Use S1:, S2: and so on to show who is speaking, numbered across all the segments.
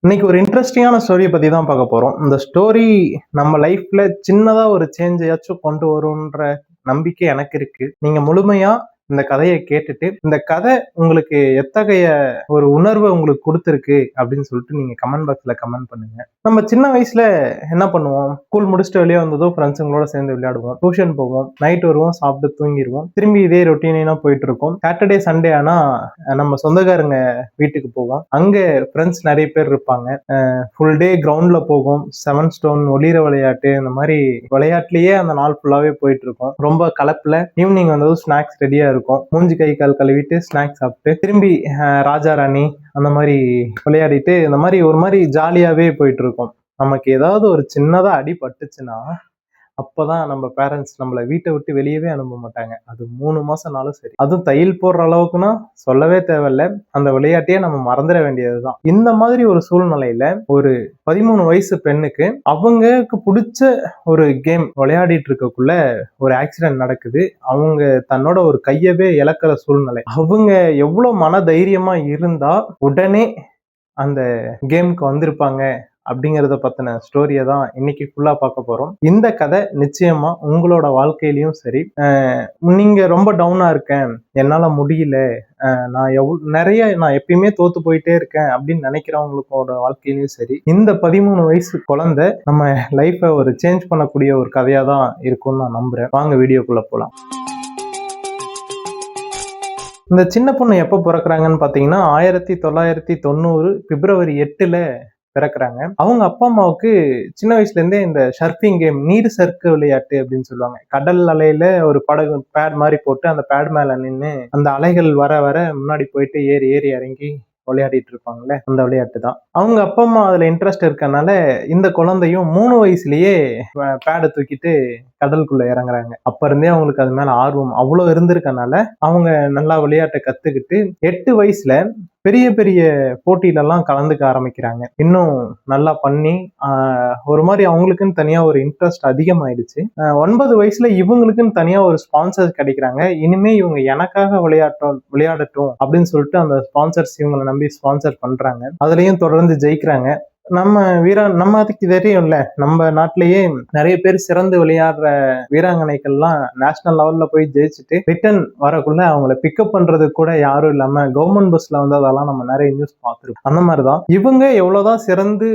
S1: இன்னைக்கு ஒரு இன்ட்ரெஸ்டிங்கான ஸ்டோரியை பத்தி தான் பார்க்க போறோம். இந்த ஸ்டோரி நம்ம லைஃப்ல சின்னதா ஒரு சேஞ்சையாச்சும் கொண்டு வரும்ன்ற நம்பிக்கை எனக்கு இருக்கு. நீங்க முழுமையா இந்த கதையை கேட்டுட்டு, இந்த கதை உங்களுக்கு எத்தகைய ஒரு உணர்வை உங்களுக்கு கொடுத்துருக்கு அப்படின்னு சொல்லிட்டு நீங்க கமெண்ட் பாக்ஸ்ல கமெண்ட் பண்ணுங்க. நம்ம சின்ன வயசுல என்ன பண்ணுவோம்? ஸ்கூல் முடிச்சுட்டு வெளியே வந்ததும் ஃப்ரெண்ட்ஸுங்களோட சேர்ந்து விளையாடுவோம், டியூஷன் போவோம், நைட் வருவோம், சாப்பிட்டு தூங்கிடுவோம், திரும்பி இதே ரொட்டீனா போயிட்டு இருக்கோம். சாட்டர்டே சண்டே ஆனா நம்ம சொந்தக்காரங்க வீட்டுக்கு போவோம். அங்க ஃப்ரெண்ட்ஸ் நிறைய பேர் இருப்பாங்க. ஃபுல் டே கிரவுண்ட்ல போகும், 7 ஸ்டோன், ஒளிர விளையாட்டு, இந்த மாதிரி விளையாட்டுலயே அந்த நாள் ஃபுல்லாவே போயிட்டு இருக்கும். ரொம்ப கலப்புல ஈவினிங் வந்ததும் ஸ்நாக்ஸ் ரெடியா இருக்கும். மூஞ்சி கை கால் கழுவிட்டு ஸ்நாக்ஸ் சாப்பிட்டு திரும்பி ராஜா ராணி அந்த மாதிரி விளையாடிட்டு இந்த மாதிரி ஒரு மாதிரி ஜாலியாவே போயிட்டு இருக்கும். நமக்கு ஏதாவது ஒரு சின்னதா அடி பட்டுச்சுன்னா அப்பதான் நம்ம பேரண்ட்ஸ் நம்மளை வீட்டை விட்டு வெளியவே அனுப்ப மாட்டாங்க. அது 3 மாசம்னாலும் சரி. அதுவும் தையல் போடுற அளவுக்குன்னா சொல்லவே தேவையில்ல. அந்த விளையாட்டையே நம்ம மறந்துட வேண்டியதுதான். இந்த மாதிரி ஒரு சூழ்நிலையில ஒரு 13 வயசு பெண்ணுக்கு அவங்களுக்கு பிடிச்ச ஒரு கேம் விளையாடிட்டு இருக்கக்குள்ள ஒரு ஆக்சிடென்ட் நடக்குது. அவங்க தன்னோட ஒரு கையவே இழக்கிற சூழ்நிலை. அவங்க எவ்வளவு மன தைரியமா இருந்தா உடனே அந்த கேமுக்கு வந்திருப்பாங்க அப்படிங்கிறத பத்தின ஸ்டோரியை தான் இன்னைக்கு ஃபுல்லா பார்க்க போறோம். இந்த கதை நிச்சயமா உங்களோட வாழ்க்கையிலயும் சரி, நீங்க ரொம்ப டவுனா இருக்கேன், என்னால முடியல, நான் எப்பயுமே தோத்து போயிட்டே இருக்கேன் அப்படின்னு நினைக்கிறவங்களோட வாழ்க்கையிலயும் சரி, இந்த 13 வயசு குழந்தை நம்ம லைஃபை ஒரு சேஞ்ச் பண்ணக்கூடிய ஒரு கதையா தான் இருக்கும்னு நான் நம்புறேன். வாங்க வீடியோக்குள்ள போலாம். இந்த சின்ன பொண்ணு எப்போ பிறக்குறாங்கன்னு பாத்தீங்கன்னா 1990 பிப்ரவரி 8ல பிறக்குறாங்க. அவங்க அப்பா அம்மாவுக்கு சின்ன வயசுல இருந்தே இந்த சர்ஃபிங் கேம், நீர் சறுக்கு விளையாட்டு அப்படின்னு சொல்லுவாங்க. கடல் அலையில ஒரு படகு பேட் மாதிரி போட்டு அந்த பேட் மேல நின்று அந்த அலைகள் வர வர முன்னாடி போயிட்டு ஏறி ஏறி இறங்கி விளையாடிட்டு இருப்பாங்கல்ல, அந்த விளையாட்டு தான். அவங்க அப்பா அம்மா அதுல இன்ட்ரெஸ்ட் இருக்கனால இந்த குழந்தையும் 3 வயசுலயே பேடை தூக்கிட்டு கடலுக்குள்ள இறங்குறாங்க. அப்ப இருந்தே அவங்களுக்கு அது மேல ஆர்வம் அவ்வளவு இருந்திருக்கனால அவங்க நல்லா விளையாட்டை கத்துக்கிட்டு 8 வயசுல பெரிய பெரிய போட்டியிலெல்லாம் கலந்துக்க ஆரம்பிக்கிறாங்க. இன்னும் நல்லா பண்ணி ஒரு மாதிரி அவங்களுக்குன்னு தனியா ஒரு இன்ட்ரெஸ்ட் அதிகமாயிடுச்சு. 9 வயசுல இவங்களுக்குன்னு தனியா ஒரு ஸ்பான்சர் கிடைக்கிறாங்க. இனிமே இவங்க எனக்காக விளையாடட்டும் அப்படின்னு சொல்லிட்டு அந்த ஸ்பான்சர்ஸ் இவங்களை நம்பி ஸ்பான்சர் பண்றாங்க. அதுலயும் தொடர்ந்து ஜெயிக்கிறாங்க. நம்ம அதுக்கு தெரியும்ல, நம்ம நாட்டிலேயே நிறைய பேர் சிறந்து விளையாடுற வீராங்கனைகள்லாம் நேஷனல் லெவல்ல போய் ஜெயிச்சுட்டு ரிட்டர்ன் வரக்குள்ள அவங்கள பிக்கப் பண்றது கூட யாரும் இல்லாம கவர்மெண்ட் பஸ்ல வந்து அதெல்லாம் நம்ம நிறைய நியூஸ் பார்த்துருக்கோம். அந்த மாதிரிதான் இவங்க எவ்வளவுதான் சிறந்து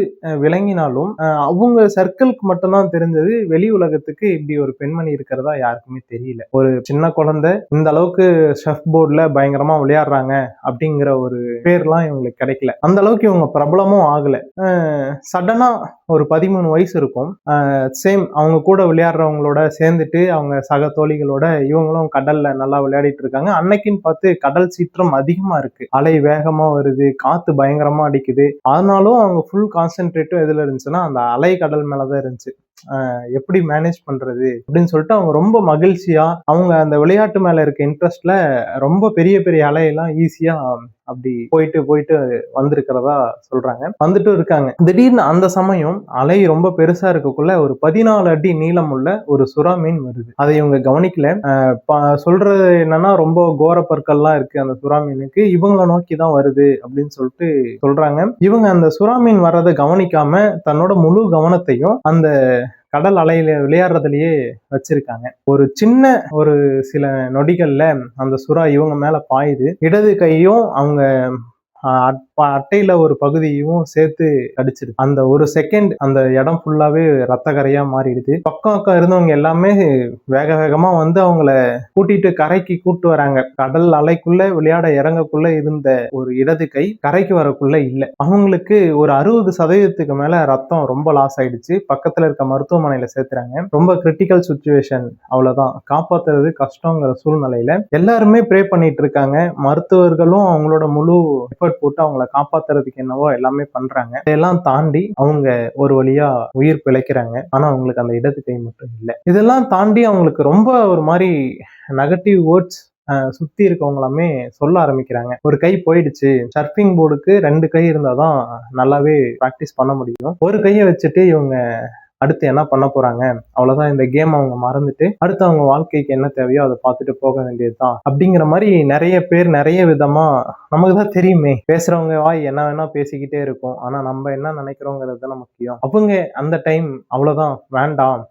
S1: விளங்கினாலும் அவங்க சர்க்கிள்க்கு மட்டும்தான் தெரிஞ்சது. வெளி உலகத்துக்கு இப்படி ஒரு பெண்மணி இருக்கிறதா யாருக்குமே தெரியல. ஒரு சின்ன குழந்தை இந்த அளவுக்கு ஷெஃப் போர்ட்ல பயங்கரமா விளையாடுறாங்க அப்படிங்கிற ஒரு பேர்லாம் இவங்களுக்கு கிடைக்கல. அந்த அளவுக்கு இவங்க பிரபலமும் ஆகல. சடனா ஒரு 13 வயசு இருக்கும். சேம் அவங்க கூட விளையாடுறவங்களோட சேர்ந்துட்டு அவங்க சக தோழிகளோட இவங்களும் கடல்ல நல்லா விளையாடிட்டு இருக்காங்க. அன்னைக்குன்னு பார்த்து கடல் சீற்றம் அதிகமா இருக்கு. அலை வேகமா வருது, காத்து பயங்கரமா அடிக்குது. ஆனாலும் அவங்க ஃபுல் கான்சென்ட்ரேட்டும் எதுல இருந்துச்சுன்னா அந்த அலை கடல் மேலதான் இருந்துச்சு. எப்படி மேனேஜ் பண்றது அப்படின்னு சொல்லிட்டு அவங்க ரொம்ப மகிழ்ச்சியா அவங்க அந்த விளையாட்டு மேல இருக்க இன்ட்ரெஸ்ட்ல ரொம்ப பெரிய பெரிய அலையெல்லாம் ஈஸியா அப்படி போயிட்டு போயிட்டு வந்திருக்கிறதா சொல்றாங்க. வந்துட்டு இருக்காங்க. திடீர்னு அந்த சமயம் அலை ரொம்ப பெருசா இருக்கக்குள்ள ஒரு 14 அடி நீளம் உள்ள ஒரு சுறா மீன் வருது. அதை இவங்க கவனிக்கல. சொல்றது என்னன்னா ரொம்ப கோர பற்கள்லாம் இருக்கு அந்த சுறா மீனுக்கு, இவங்களை நோக்கி தான் வருது அப்படின்னு சொல்லிட்டு சொல்றாங்க. இவங்க அந்த சுறா மீன் வர்றதை கவனிக்காம தன்னோட முழு கவனத்தையும் அந்த கடல் அலையில விளையாடுறதுலயே வச்சிருக்காங்க. ஒரு சில நொடிகள்ல அந்த சுறா இவங்க மேல பாயுது. இடது கையும் அவங்க அட்டையில ஒரு பகுதியும் சேர்த்து அடிச்சிருது. அந்த ஒரு செகண்ட் அந்த இடம் ஃபுல்லாவே ரத்த கரையா மாறிடுது. பக்கம் இருந்தவங்க எல்லாமே வேக வேகமா வந்து அவங்கள கூட்டிட்டு கரைக்கு கூட்டு வராங்க. கடல் அலைக்குள்ள விளையாட இறங்கக்குள்ள இருந்த ஒரு இடது கை கரைக்கு வரக்குள்ள இல்ல. அவங்களுக்கு ஒரு 60% மேல ரத்தம் ரொம்ப லாஸ் ஆயிடுச்சு. பக்கத்துல இருக்க மருத்துவமனையில சேர்த்துறாங்க. ரொம்ப கிரிட்டிக்கல் சுச்சுவேஷன். அவ்வளவுதான், காப்பாத்துறது கஷ்டங்கிற சூழ்நிலையில எல்லாருமே ப்ரே பண்ணிட்டு இருக்காங்க. மருத்துவர்களும் அவங்களோட முழு எஃபர்ட் போட்டு அவங்கள காப்பாத்துறதுக்கு என்னவோ எல்லாமே பண்றாங்க. இதெல்லாம் தாண்டி அவங்க ஒரு வழியா உயிர் பிழைக்கிறாங்க. ஆனா அவங்களுக்கு அந்த இடது கை மட்டும் இல்லை. இதெல்லாம் தாண்டி அவங்களுக்கு ரொம்ப ஒரு மாதிரி நெகட்டிவ் வேர்ட்ஸ் சுத்தி இருக்கவங்களாமே சொல்ல ஆரம்பிக்கிறாங்க. ஒரு கை போயிடுச்சு, சர்ஃபிங் போர்டுக்கு 2 கை இருந்தாதான் நல்லாவே பிராக்டிஸ் பண்ண முடியும், ஒரு கையை வச்சுட்டு இவங்க அடுத்து என்ன பண்ண போறாங்க, அவ்வளவுதான், இந்த கேம் அவங்க மறந்துட்டு அடுத்து அவங்க வாழ்க்கைக்கு என்ன தேவையோ அதை பார்த்துட்டு போக வேண்டியதுதான் அப்படிங்கிற மாதிரி நிறைய பேர் நிறைய விதமா, நமக்கு தான் தெரியுமே, பேசுறவங்க வாய் என்ன வேணா பேசிக்கிட்டே இருக்கும், ஆனா நம்ம என்ன நினைக்கிறோங்கிறது தானே முக்கியம். அவங்க அந்த டைம் அவ்வளவுதான், வேண்டாம்,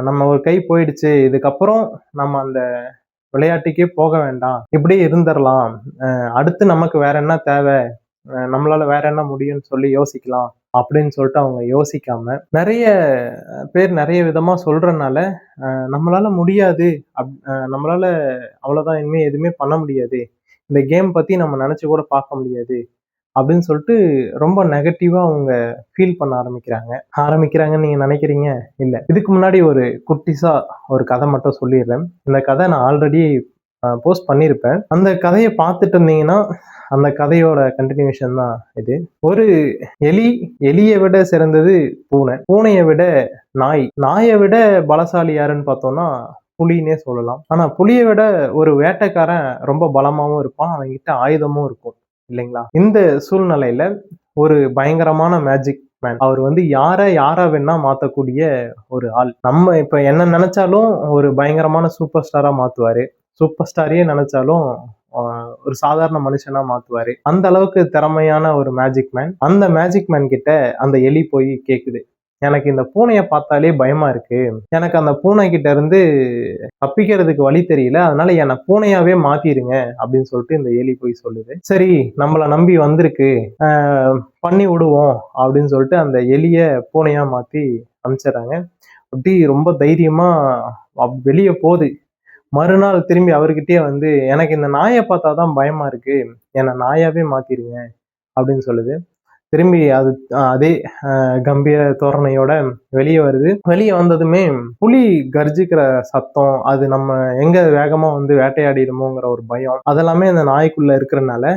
S1: நம்ம ஒரு கை போயிடுச்சு, இதுக்கப்புறம் நம்ம அந்த விளையாட்டுக்கே போக வேண்டாம், இப்படியே இருந்துடலாம், அடுத்து நமக்கு வேற என்ன தேவை, நம்மளால வேற என்ன முடியும்னு சொல்லி யோசிக்கலாம் அப்படின்னு சொல்லிட்டு அவங்க யோசிக்காம நிறைய பேர் நிறைய விதமா சொல்றதுனால நம்மளால முடியாது, நம்மளால அவ்வளவுதான், இனிமே எதுவுமே பண்ண முடியாது, இந்த கேம் பத்தி நம்ம நினைச்சு கூட பார்க்க முடியாது அப்படின்னு சொல்லிட்டு ரொம்ப நெகட்டிவா அவங்க ஃபீல் பண்ண ஆரம்பிக்கிறாங்கன்னு நீங்க நினைக்கிறீங்க? இல்ல, இதுக்கு முன்னாடி ஒரு குட்டிஸா ஒரு கதை மட்டும் சொல்லிடுறேன். இந்த கதை நான் ஆல்ரெடி போஸ்ட் பண்ணியிருப்பேன். அந்த கதையை பார்த்துட்டு இருந்தீங்கன்னா அந்த கதையோட கண்டினியூஷன் தான் இது. ஒரு எலியை விட சிறந்தது பூனை, பூனையை விட நாய், நாயை விட பலசாலி யாருன்னு பார்த்தோம்னா புலின்னே சொல்லலாம். ஆனா புலியை விட ஒரு வேட்டைக்காரன் ரொம்ப பலமாவும் இருப்பான், அவன்கிட்ட ஆயுதமும் இருக்கும் இல்லைங்களா? இந்த சூழ்நிலையில ஒரு பயங்கரமான மேஜிக் மேன், அவர் யாரா வேணா மாத்தக்கூடிய ஒரு ஆள். நம்ம இப்ப என்ன நினைச்சாலும் ஒரு பயங்கரமான சூப்பர் ஸ்டாரா மாத்துவாரு, சூப்பர் ஸ்டாரையே நினைச்சாலும் ஒரு சாதாரண மனுஷனா மாத்துவாரு. அந்த அளவுக்கு திறமையான ஒரு மேஜிக் மேன். அந்த மேஜிக் மேன் கிட்ட அந்த எலி போய் கேக்குது, எனக்கு இந்த பூனையை பார்த்தாலே பயமா இருக்கு, எனக்கு அந்த பூனை கிட்ட இருந்து தப்பிக்கிறதுக்கு வழி தெரியல, அதனால என்னை பூனையாவே மாத்திருங்க அப்படின்னு சொல்லிட்டு இந்த எலி போய் சொல்லுது. சரி, நம்மளை நம்பி வந்திருக்கு, பண்ணி விடுவோம் அப்படின்னு சொல்லிட்டு அந்த எலிய பூனையா மாத்தி அனுப்பிச்சிடறாங்க. அப்படி ரொம்ப தைரியமா வெளியே போகுது. மறுநாள் திரும்பி அவர்கிட்டயே எனக்கு இந்த நாயை பார்த்தாதான் பயமா இருக்கு, என்னை நாயாவே மாத்திருங்க அப்படின்னு சொல்லுது. திரும்பி அதே கம்பீர தோரணையோட வெளியே வருது. வெளியே வந்ததுமே புலி கர்ஜிக்கிற சத்தம், அது நம்ம எங்க வேகமா வேட்டையாடிடுமோங்கிற ஒரு பயம், அதெல்லாமே அந்த நாய்க்குள்ள இருக்கிறதுனால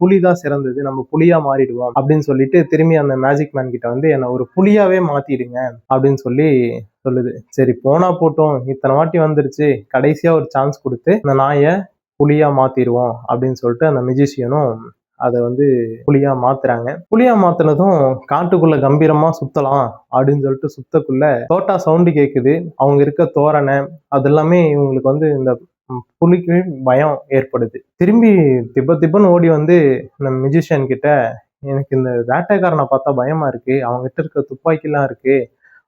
S1: புலிதான் சிறந்தது, நம்ம புலியா மாறிடுவோம் அப்படின்னு சொல்லிட்டு திரும்பி அந்த மேஜிக் மேன் கிட்ட என்னை ஒரு புலியாவே மாத்திடுங்க அப்படின்னு சொல்லி சொல்லுது. சரி, போனா போட்டோம், இத்தனை வாட்டி வந்துருச்சு, கடைசியா ஒரு சான்ஸ் கொடுத்து இந்த நாயை புலியா மாத்திடுவோம் அப்படின்னு சொல்லிட்டு அந்த மியூசிஷியனும் அதை புலியா மாத்துறாங்க. புலியா மாத்தினதும் காட்டுக்குள்ள கம்பீரமா சுத்தலாம் அப்படின்னு சொல்லிட்டு சுத்தக்குள்ள தோட்டா சவுண்டு கேக்குது. அவங்க இருக்க தோரணை அதெல்லாமே இவங்களுக்கு இந்த புலிக்கு பயம் ஏற்படுது. திரும்பி திப்பன்னு ஓடி இந்த மியூசிஷியன் கிட்ட, எனக்கு இந்த வேட்டைக்காரனை பார்த்தா பயமா இருக்கு, அவங்க கிட்ட இருக்க துப்பாக்கி எல்லாம் இருக்கு,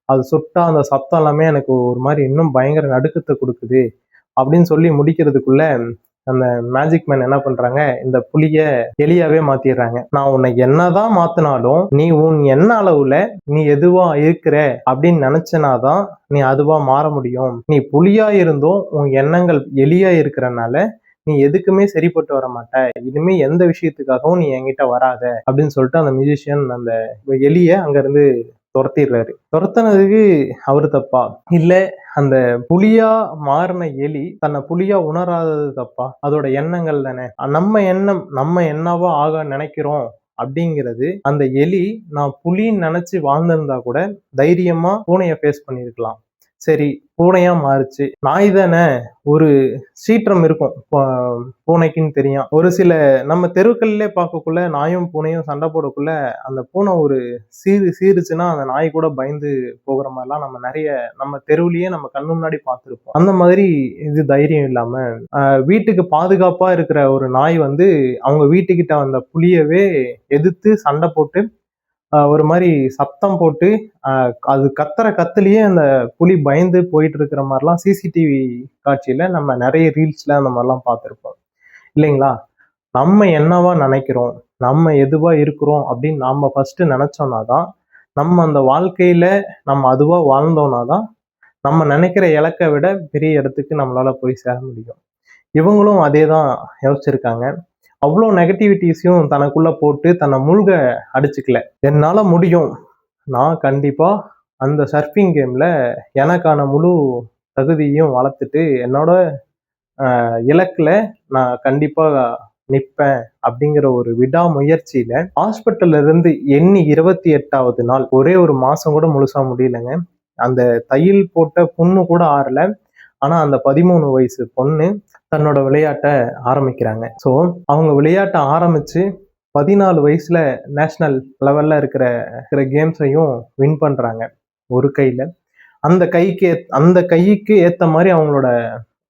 S1: அது சுட்டா அந்த சத்தம் எல்லாமே எனக்கு ஒரு மாதிரி இன்னும் பயங்கர நடுக்கத்தை கொடுக்குது அப்படின்னு சொல்லி முடிக்கிறதுக்குள்ள அந்த மேஜிக் மேன் என்ன பண்றாங்க, இந்த புலிய எலியாவே மாத்திடுறாங்க. நான் உன்னை என்னதான் மாத்தினாலும் நீ உன் எண்ண அளவுல நீ எதுவா இருக்கிற அப்படின்னு நினைச்சனாதான் நீ அதுவா மாற முடியும். நீ புலியா இருந்தும் உன் எண்ணங்கள் எலியா இருக்கிறனால நீ எதுக்குமே சரிப்பட்டு வர மாட்ட, இனிமே எந்த விஷயத்துக்காகவும் நீ என்கிட்ட வராத அப்படின்னு சொல்லிட்டு அந்த மியூசிஷியன் அந்த எலிய அங்க இருந்து துரத்திடுறாரு. துரத்தினதுக்கு அவரு தப்பா இல்ல அந்த புலியா மாறின எலி தன்னை புலியா உணராதது தப்பா? அதோட எண்ணங்கள் தானே. நம்ம எண்ணம், நம்ம என்னவா ஆக நினைக்கிறோம் அப்படிங்கிறது, அந்த எலி நான் புலின்னு நினைச்சு வாழ்ந்திருந்தா கூட தைரியமா பூனைய ஃபேஸ் பண்ணிருக்கலாம். சரி, பூனையா மாறுச்சு, நாய் தானே, ஒரு சீற்றம் இருக்கும் பூனைக்குன்னு தெரியும். ஒரு சில நம்ம தெருக்கள்ல பார்க்கக்குள்ள நாயும் பூனையும் சண்டை போடக்குள்ள அந்த பூனை ஒரு சீருச்சுன்னா அந்த நாய் கூட பயந்து போகிற மாதிரிலாம் நம்ம தெருவுலயே நம்ம கண்ணு முன்னாடி பார்த்துருப்போம். அந்த மாதிரி இது தைரியம் இல்லாம வீட்டுக்கு பாதுகாப்பா இருக்கிற ஒரு நாய் அவங்க வீட்டுக்கிட்ட வந்த புலியவே எதிர்த்து சண்டை போட்டு ஒரு மாதிரி சத்தம் போட்டு அது கத்துலயே அந்த புலி பயந்து போயிட்டு இருக்கிற மாதிரிலாம் சிசிடிவி காட்சியில நம்ம நிறைய ரீல்ஸ்ல அந்த மாதிரிலாம் பார்த்துருப்போம் இல்லைங்களா? நம்ம என்னவா நினைக்கிறோம், நம்ம எதுவா இருக்கிறோம் அப்படின்னு நாம ஃபர்ஸ்ட் நினைச்சோம்னா தான், நம்ம அந்த வாழ்க்கையில நம்ம அதுவா வாழ்ந்தோம்னா தான் நம்ம நினைக்கிற இலக்கை விட பெரிய இடத்துக்கு நம்மளால போய் சேர முடியும். இவங்களும் அதே தான் யோசிச்சிருக்காங்க. அவ்வளோ நெகட்டிவிட்டிஸையும் தனக்குள்ள போட்டு தன்னை மூழ்க அடிச்சுக்கல. என்னால முடியும், நான் கண்டிப்பா அந்த சர்ஃபிங் கேம்ல எனக்கான முழு தகுதியையும் வளர்த்துட்டு என்னோட இலக்குல நான் கண்டிப்பா நிற்பேன் அப்படிங்கிற ஒரு விடாமுயற்சியில ஹாஸ்பிட்டல்ல இருந்து எண்ணி 28வது நாள், ஒரே ஒரு மாசம் கூட முழுசா முடியலங்க, அந்த தையல் போட்ட புண்ணு கூட ஆறல, ஆனா அந்த 13 வயசு பொண்ணு தன்னோட விளையாட்டை ஆரம்பிக்கிறாங்க. ஸோ அவங்க விளையாட்டை ஆரம்பிச்சு 14 வயசுல நேஷனல் லெவல்ல இருக்கிற கேம்ஸையும் வின் பண்றாங்க. ஒரு கையில. அந்த கைக்கு ஏத்த மாதிரி அவங்களோட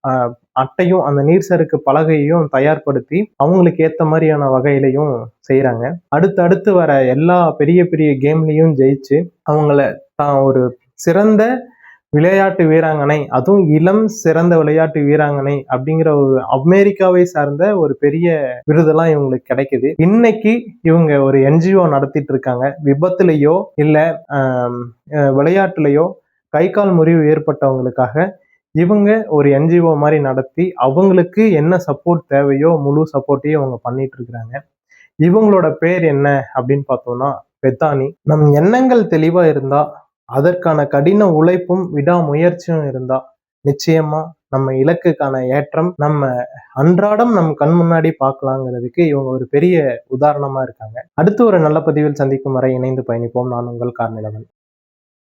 S1: ஆஹ், அட்டையும் அந்த நீர் சறுக்கு பலகையையும் தயார்படுத்தி அவங்களுக்கு ஏத்த மாதிரியான வகையிலையும் செய்யறாங்க. அடுத்து வர எல்லா பெரிய பெரிய கேம்லயும் ஜெயிச்சு அவங்கள தான் ஒரு சிறந்த விளையாட்டு வீராங்கனை, அதுவும் இளம் சிறந்த விளையாட்டு வீராங்கனை அப்படிங்கிற ஒரு அமெரிக்காவை சார்ந்த ஒரு பெரிய விருதெல்லாம் இவங்களுக்கு கிடைக்குது. இன்னைக்கு இவங்க ஒரு என்ஜிஓ நடத்திட்டு இருக்காங்க. விபத்துலயோ இல்ல விளையாட்டுலயோ கை கால் முறிவு ஏற்பட்டவங்களுக்காக இவங்க ஒரு என்ஜிஓ மாதிரி நடத்தி அவங்களுக்கு என்ன சப்போர்ட் தேவையோ முழு சப்போர்ட்டையும் அவங்க பண்ணிட்டு இருக்கிறாங்க. இவங்களோட பேர் என்ன அப்படின்னு பார்த்தோம்னா பெத்தானி. நம் எண்ணங்கள் தெளிவா இருந்தா, அதற்கான கடின உழைப்பும் விடாமுயற்சியும் இருந்தா நிச்சயமா நம்ம இலக்குக்கான ஏற்றம் நம்ம அன்றாடம் நம் கண் முன்னாடி பார்க்கலாங்கிறதுக்கு இவங்க ஒரு பெரிய உதாரணமா இருக்காங்க. அடுத்து ஒரு நல்ல பதிவில் சந்திக்கும் வரை இணைந்து பயணிப்போம். நான் உங்கள் கார்நிலவன்.